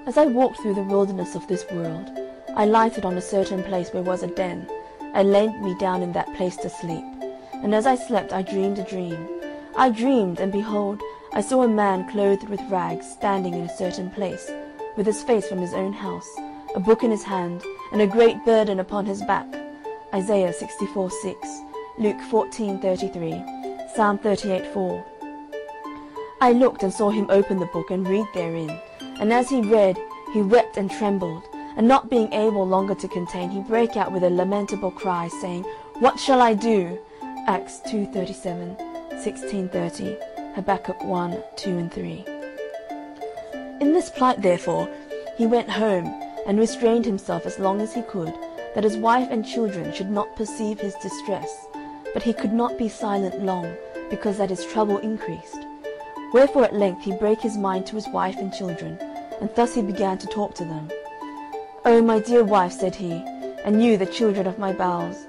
As I walked through the wilderness of this world, I lighted on a certain place where was a den, and laid me down in that place to sleep. And as I slept I dreamed a dream. I dreamed, and behold, I saw a man clothed with rags standing in a certain place, with his face from his own house, a book in his hand, and a great burden upon his back. Isaiah 64:6, Luke 14:33, Psalm 38:4. I looked and saw him open the book and read therein, and as he read, he wept and trembled, and not being able longer to contain, he brake out with a lamentable cry, saying, What shall I do? Acts 2:37, 16:30, Habakkuk 1:2 and 3. In this plight, therefore, he went home, and restrained himself as long as he could, that his wife and children should not perceive his distress. But he could not be silent long, because that his trouble increased. Wherefore at length he brake his mind to his wife and children, and thus he began to talk to them. O my dear wife, said he, and you the children of my bowels,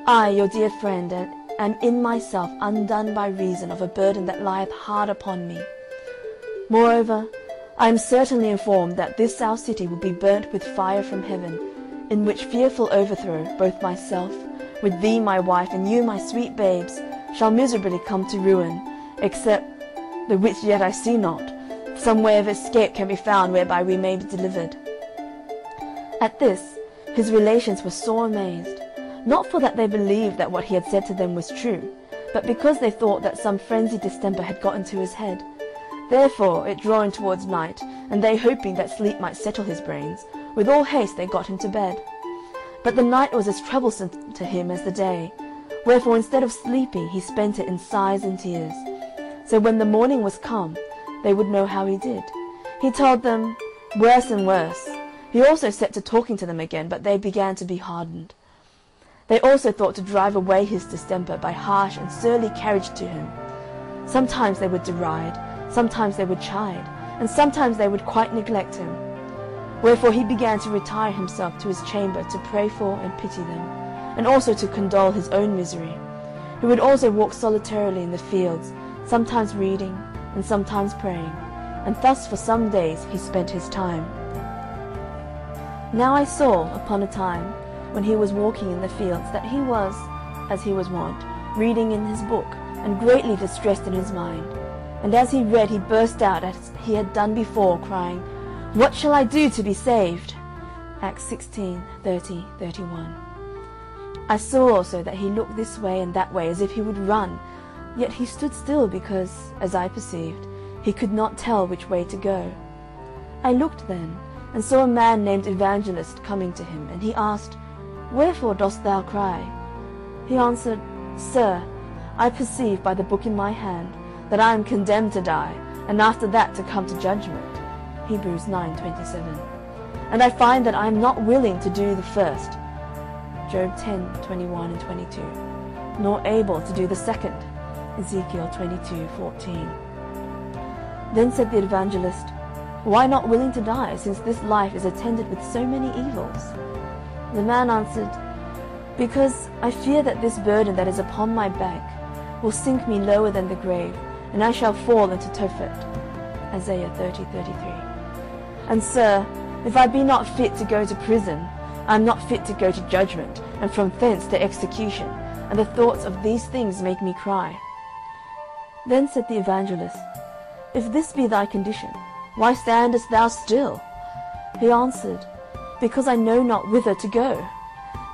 I, your dear friend, am in myself undone by reason of a burden that lieth hard upon me. Moreover, I am certainly informed that this our city will be burnt with fire from heaven, in which fearful overthrow both myself, with thee my wife, and you my sweet babes, shall miserably come to ruin, except, the which yet I see not, some way of escape can be found whereby we may be delivered. At this his relations were sore amazed, not for that they believed that what he had said to them was true, but because they thought that some frenzied distemper had got into his head. Therefore, it drawing towards night, and they hoping that sleep might settle his brains, with all haste they got him to bed. But the night was as troublesome to him as the day, wherefore instead of sleeping he spent it in sighs and tears. So when the morning was come, they would know how he did. He told them worse and worse. He also set to talking to them again, but they began to be hardened. They also thought to drive away his distemper by harsh and surly carriage to him. Sometimes they would deride, sometimes they would chide, and sometimes they would quite neglect him. Wherefore he began to retire himself to his chamber to pray for and pity them, and also to condole his own misery. He would also walk solitarily in the fields, sometimes reading, and sometimes praying, and thus for some days he spent his time. Now I saw, upon a time, when he was walking in the fields, that he was, as he was wont, reading in his book, and greatly distressed in his mind. And as he read, he burst out, as he had done before, crying, What shall I do to be saved? Acts 16:30, 31. I saw also that he looked this way and that way, as if he would run, yet he stood still, because, as I perceived, he could not tell which way to go. I looked then, and saw a man named Evangelist coming to him, and he asked, Wherefore dost thou cry? He answered, Sir, I perceive by the book in my hand that I am condemned to die, and after that to come to judgment. Hebrews 9:27. And I find that I am not willing to do the first, Job 10:21 and 22, nor able to do the second, Ezekiel 22:14. Then said the evangelist, Why not willing to die, since this life is attended with so many evils? The man answered, Because I fear that this burden that is upon my back will sink me lower than the grave, and I shall fall into Tophet. Isaiah 30:33. And, sir, if I be not fit to go to prison, I am not fit to go to judgment, and from thence to execution, and the thoughts of these things make me cry. Then said the evangelist, If this be thy condition, why standest thou still? He answered, Because I know not whither to go.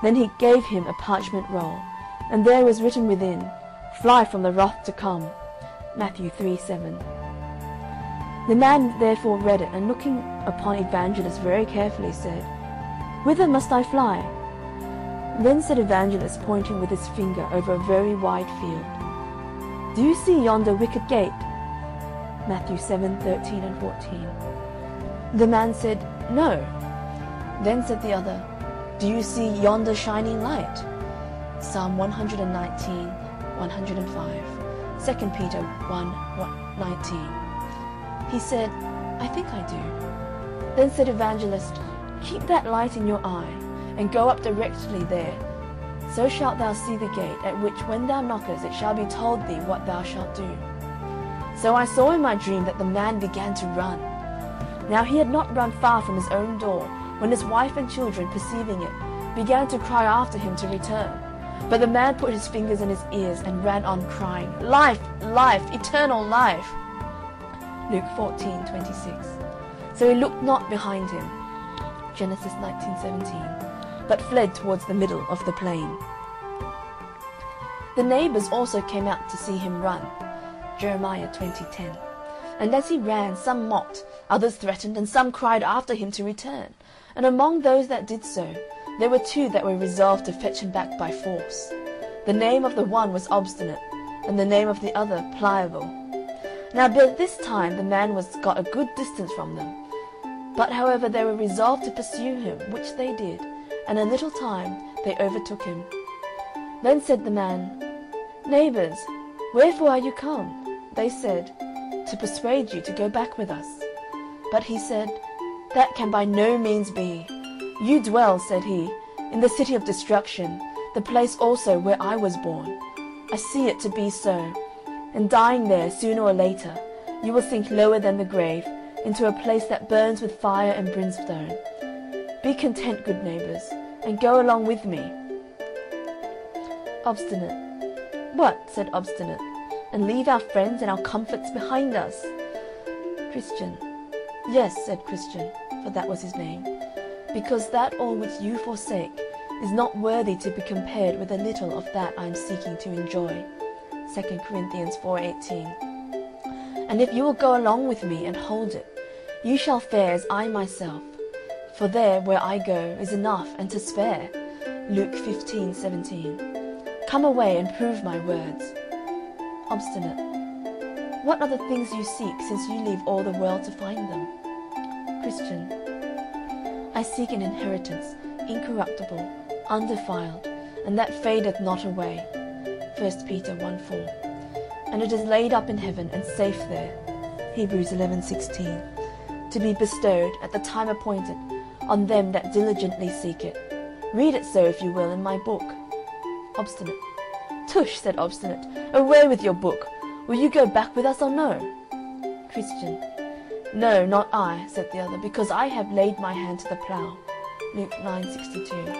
Then he gave him a parchment roll, and there was written within, Fly from the wrath to come. Matthew 3:7. The man therefore read it, and looking upon Evangelist very carefully, said, Whither must I fly? Then said Evangelist, pointing with his finger over a very wide field, Do you see yonder wicket gate? Matthew 7:13 and 14. The man said, No. Then said the other, Do you see yonder shining light? Psalm 119, 105. 2 Peter 1:19. He said, I think I do. Then said Evangelist, Keep that light in your eye, and go up directly there. So shalt thou see the gate, at which when thou knockest it shall be told thee what thou shalt do. So I saw in my dream that the man began to run. Now he had not run far from his own door, when his wife and children, perceiving it, began to cry after him to return. But the man put his fingers in his ears and ran on crying, "Life, life, eternal life!" Luke 14:26. So he looked not behind him, Genesis 19:17, but fled towards the middle of the plain. The neighbors also came out to see him run, Jeremiah 20:10. And as he ran, some mocked, others threatened, and some cried after him to return. And among those that did so, there were two that were resolved to fetch him back by force. The name of the one was Obstinate, and the name of the other Pliable. Now by this time the man was got a good distance from them. But however they were resolved to pursue him, which they did, and in a little time they overtook him. Then said the man, "Neighbours, wherefore are you come?" They said, "To persuade you to go back with us." But he said, "That can by no means be. You dwell," said he, "in the city of destruction, the place also where I was born. I see it to be so. And dying there, sooner or later, you will sink lower than the grave, into a place that burns with fire and brimstone. Be content, good neighbours, and go along with me." Obstinate. "What?" said Obstinate, "and leave our friends and our comforts behind us?" Christian. "Yes," said Christian, for that was his name, "because that all which you forsake is not worthy to be compared with a little of that I am seeking to enjoy." 2 Corinthians 4:18. "And if you will go along with me and hold it, you shall fare as I myself, for there where I go is enough and to spare." Luke 15:17. "Come away and prove my words." Obstinate. "What are the things you seek, since you leave all the world to find them?" Christian. "I seek an inheritance, incorruptible, undefiled, and that fadeth not away." 1 Peter 1:4. "And it is laid up in heaven and safe there." Hebrews 11:16. "To be bestowed, at the time appointed, on them that diligently seek it." Read it so, if you will, in my book. Obstinate. "Tush," said Obstinate, "away with your book. Will you go back with us or no?" Christian. "No, not I," said the other, "because I have laid my hand to the plough." Luke 9:62.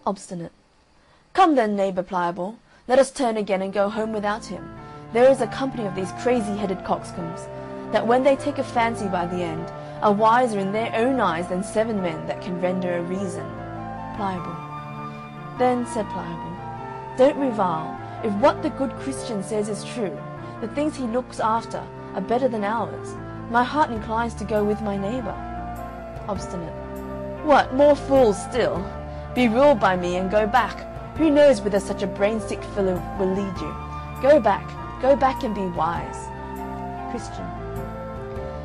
Obstinate. "Come then, neighbour Pliable, let us turn again and go home without him. There is a company of these crazy-headed coxcombs, that when they take a fancy by the end, are wiser in their own eyes than 7 men that can render a reason." Pliable. "Then," said Pliable, "don't revile. If what the good Christian says is true, the things he looks after are better than ours. My heart inclines to go with my neighbour." Obstinate. "What, more fools still? Be ruled by me and go back. Who knows whither such a brain-sick fellow will lead you? Go back and be wise." Christian.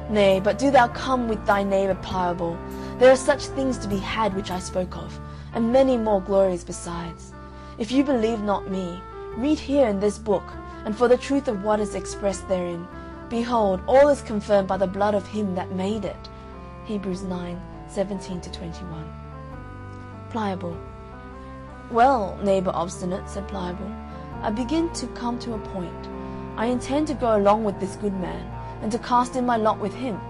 "Nay, but do thou come with thy neighbour Pliable. There are such things to be had which I spoke of, and many more glories besides. If you believe not me, read here in this book, and for the truth of what is expressed therein, behold, all is confirmed by the blood of him that made it." Hebrews 9:17-21. Pliable. "Well, neighbour Obstinate," said Pliable, "I begin to come to a point. I intend to go along with this good man, and to cast in my lot with him.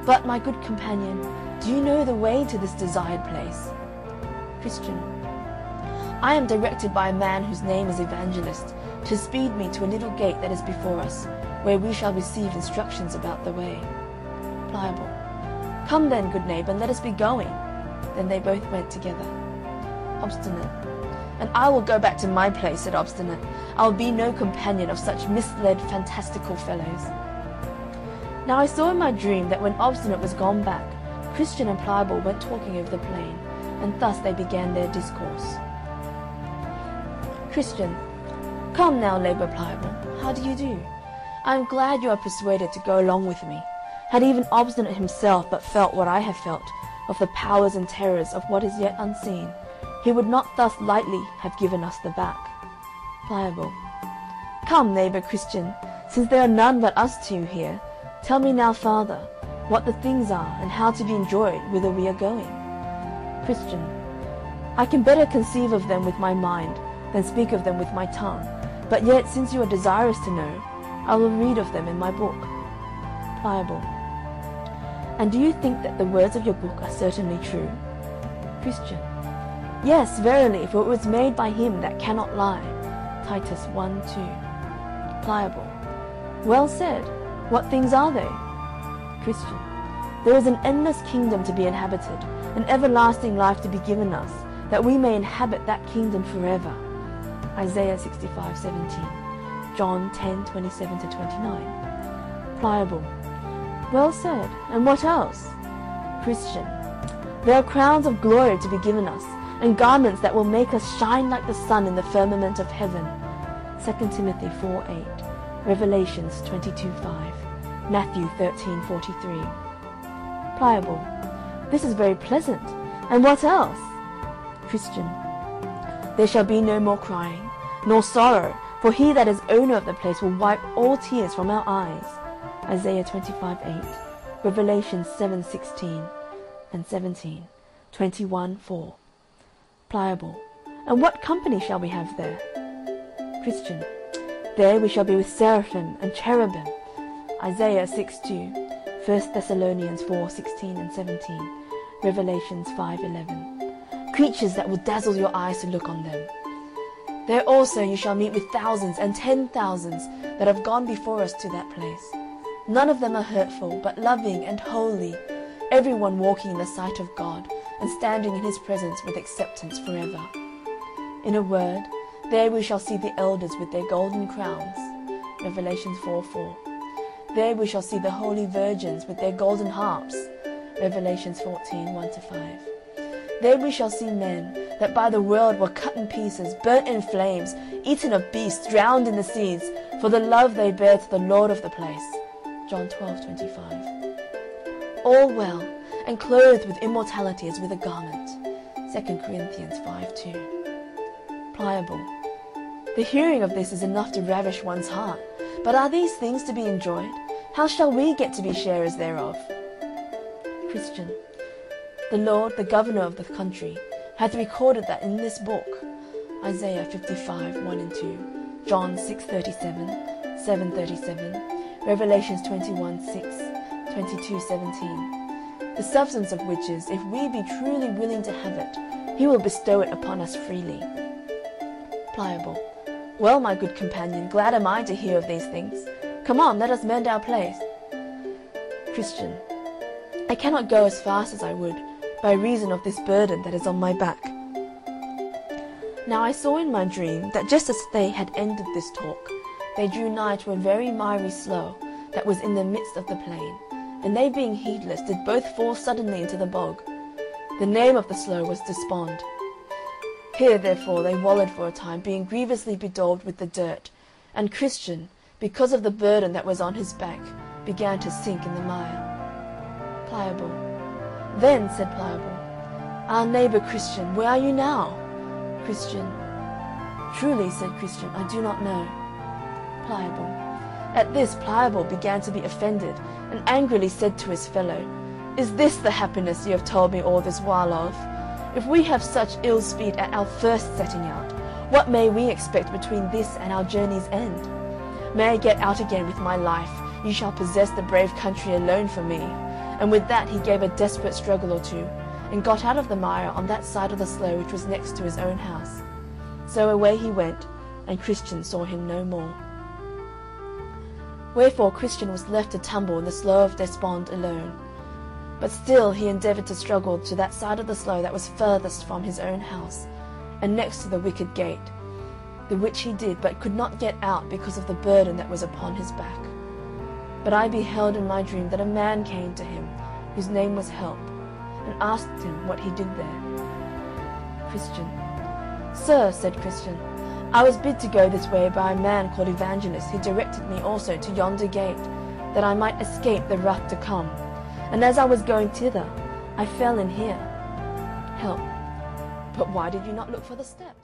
But, my good companion, do you know the way to this desired place?" Christian. "I am directed by a man whose name is Evangelist, to speed me to a little gate that is before us, where we shall receive instructions about the way." Pliable. "Come then, good neighbour, and let us be going." Then they both went together. Obstinate. "And I will go back to my place," said Obstinate. "I will be no companion of such misled, fantastical fellows." Now I saw in my dream that when Obstinate was gone back, Christian and Pliable went talking over the plain, and thus they began their discourse. Christian. "Come now, neighbour Pliable, how do you do? I am glad you are persuaded to go along with me. Had even Obstinate himself but felt what I have felt, of the powers and terrors of what is yet unseen, he would not thus lightly have given us the back." Pliable. "Come, neighbour Christian, since there are none but us two here, tell me now farther, what the things are, and how to be enjoyed whither we are going." Christian. "I can better conceive of them with my mind, than speak of them with my tongue, but yet, since you are desirous to know, I will read of them in my book." Pliable. And do you think that the words of your book are certainly true? Christian. Yes, verily, for it was made by him that cannot lie. Titus 1:2. Pliable. Well said. What things are they? Christian. There is an endless kingdom to be inhabited, an everlasting life to be given us, that we may inhabit that kingdom forever. Isaiah 65:17. John 10:27-29. Pliable. Well said. And what else? Christian. There are crowns of glory to be given us, and garments that will make us shine like the sun in the firmament of heaven. 2 Timothy 4:8. Revelations 22:5. Matthew 13:43. Pliable. This is very pleasant. And what else? Christian. There shall be no more crying, nor sorrow, for he that is owner of the place will wipe all tears from our eyes. Isaiah 25:8. Revelation 7:16 and 17. 21:4. Pliable. And what company shall we have there? Christian. There we shall be with seraphim and cherubim. Isaiah 6:2. 1 Thessalonians 4:16 and 17. Revelations 5:11. Creatures that will dazzle your eyes to look on them. There also you shall meet with thousands and 10,000s that have gone before us to that place. None of them are hurtful, but loving and holy, everyone walking in the sight of God and standing in his presence with acceptance forever. In a word, there we shall see the elders with their golden crowns. Revelations 4:4. There we shall see the holy virgins with their golden harps. Revelations 14:1-5. There we shall see men that by the world were cut in pieces, burnt in flames, eaten of beasts, drowned in the seas, for the love they bear to the Lord of the place. John 12:25. All well, and clothed with immortality as with a garment. 2 Corinthians 5:2. Pliable. The hearing of this is enough to ravish one's heart. But are these things to be enjoyed? How shall we get to be sharers thereof? Christian. The Lord, the governor of the country, hath recorded that in this book. Isaiah 55:1-2. John 6:37, 7:37. Revelations 21:6, 22:17. The substance of which is, if we be truly willing to have it, he will bestow it upon us freely. Pliable. Well, my good companion, glad am I to hear of these things. Come on, let us mend our place. Christian. I cannot go as fast as I would, by reason of this burden that is on my back. Now I saw in my dream that just as they had ended this talk, they drew nigh to a very miry slough that was in the midst of the plain, and they being heedless did both fall suddenly into the bog. The name of the slough was Despond. Here therefore they wallowed for a time, being grievously bedaubed with the dirt, and Christian, because of the burden that was on his back, began to sink in the mire. Pliable. Then said Pliable, Our neighbour Christian, where are you now? Christian. Truly, said Christian, I do not know. Pliable. At this Pliable began to be offended, and angrily said to his fellow, Is this the happiness you have told me all this while of? If we have such ill speed at our first setting out, what may we expect between this and our journey's end? May I get out again with my life, you shall possess the brave country alone for me. And with that he gave a desperate struggle or two, and got out of the mire on that side of the slough which was next to his own house. So away he went, and Christian saw him no more. Wherefore Christian was left to tumble in the slough of Despond alone. But still he endeavoured to struggle to that side of the slough that was furthest from his own house, and next to the wicket gate, the which he did, but could not get out because of the burden that was upon his back. But I beheld in my dream that a man came to him, whose name was Help, and asked him what he did there. Christian. Sir, said Christian, I was bid to go this way by a man called Evangelist, who directed me also to yonder gate, that I might escape the wrath to come. And as I was going thither, I fell in here. Help. But why did you not look for the steps?